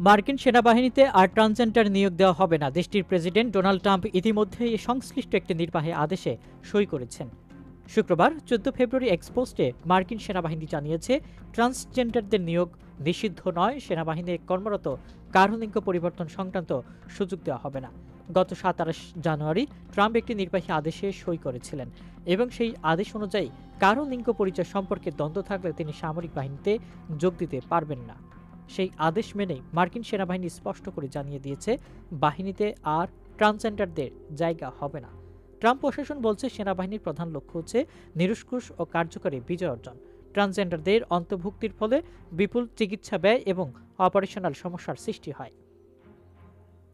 মার্কিন সেনাবাহিনীতে আর ট্রান্সজেন্ডার নিয়োগ দেওয়া হবে না। দেশটির প্রেসিডেন্ট ডোনাল্ড ট্রাম্প ইতিমধ্যেই সংশ্লিষ্ট একটি নির্বাহী আদেশে সই করেছেন। শুক্রবার 14 ফেব্রুয়ারি এক্সপোস্টে মার্কিন সেনাবাহিনী জানিয়েছে, ট্রান্সজেন্ডারদের নিয়োগ নিষিদ্ধ নয়, সেনাবাহিনীতে কর্মরত কারো লিঙ্গ পরিবর্তন সংক্রান্ত সুযোগ দেওয়া হবে না। গত 27 জানুয়ারি ট্রাম্প একটি নির্বাহী আদেশে সই করেছিলেন এবং সেই আদেশ অনুযায়ী কারো লিঙ্গ পরিচয় সম্পর্কে দ্বন্দ্ব থাকলে তিনি সামরিক বাহিনীতে যোগ দিতে পারবেন না। সেই আদেশ মেনেই মার্কিন সেনাবাহিনী স্পষ্ট করে জানিয়ে দিয়েছে, বাহিনীতে আর ট্রান্সজেন্ডারদের জায়গা হবে না। ট্রাম্প প্রশাসন বলছে, সেনাবাহিনীর প্রধান লক্ষ্য হচ্ছে নিরঙ্কুশ ও কার্যকরী বিজয় অর্জন। ট্রান্সজেন্ডারদের অন্তর্ভুক্তির ফলে বিপুল চিকিৎসা ব্যয় এবং অপারেশনাল সমস্যার সৃষ্টি হয়।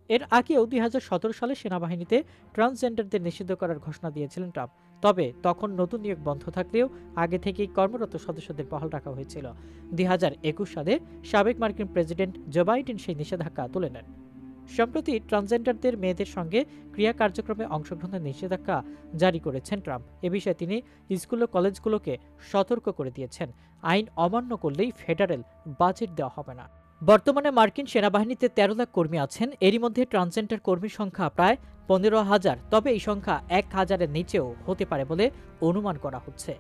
এর আগেও 2017 সালে সেনাবাহিনীতে ট্রান্সজেন্ডারদের নিষিদ্ধ করার ঘোষণা দিয়েছিলেন ট্রাম্প। তবে তখন নতুন নিয়োগ বন্ধ থাকলেও আগে থেকেই কর্মরত সদস্যদের বহাল রাখা হয়েছিল। 2021 সালে সাবেক মার্কিন প্রেসিডেন্ট জো বাইডেন সেই নিষেধাজ্ঞা তুলে নেন। সম্প্রতি ট্রান্সজেন্ডারদের মেয়েদের সঙ্গে ক্রিয়া কার্যক্রমে অংশগ্রহণের নিষেধাজ্ঞা জারি করেছেন ট্রাম্প। এ বিষয়ে তিনি স্কুল ও কলেজগুলোকে সতর্ক করে দিয়েছেন, আইন অমান্য করলেই ফেডারেল বাজেট দেওয়া হবে না। বর্তমানে মার্কিন সেনাবাহিনীতে 13 লাখ কর্মী আছেন। এরই মধ্যে ট্রান্সজেন্ডার কর্মীর সংখ্যা প্রায় 15,000, তবে এই সংখ্যা 1,000-এর নিচেও হতে পারে বলে অনুমান করা হচ্ছে।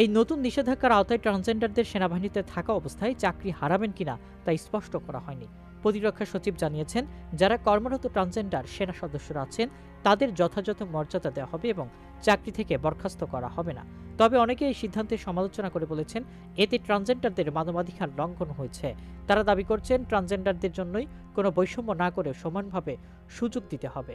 এই নতুন নিষেধাজ্ঞার আওতায় ট্রান্সজেন্ডারদের সেনাবাহিনীতে থাকা অবস্থায় চাকরি হারাবেন কিনা তা স্পষ্ট করা হয়নি। প্রতিরক্ষা সচিব জানিয়েছেন, যারা কর্মরত ট্রান্সজেন্ডার সেনা সদস্যরা আছেন তাদের যথাযথ মর্যাদা দেওয়া হবে এবং চাকরি থেকে বরখাস্ত করা হবে না। তবে অনেকে এই সিদ্ধান্তের সমালোচনা করে বলেছেন, এতে ট্রান্সজেন্ডারদের মানবাধিকার লঙ্ঘন হয়েছে। তারা দাবি করছেন, ট্রান্সজেন্ডারদের জন্যই কোনো বৈষম্য না করে সমানভাবে সুযোগ দিতে হবে।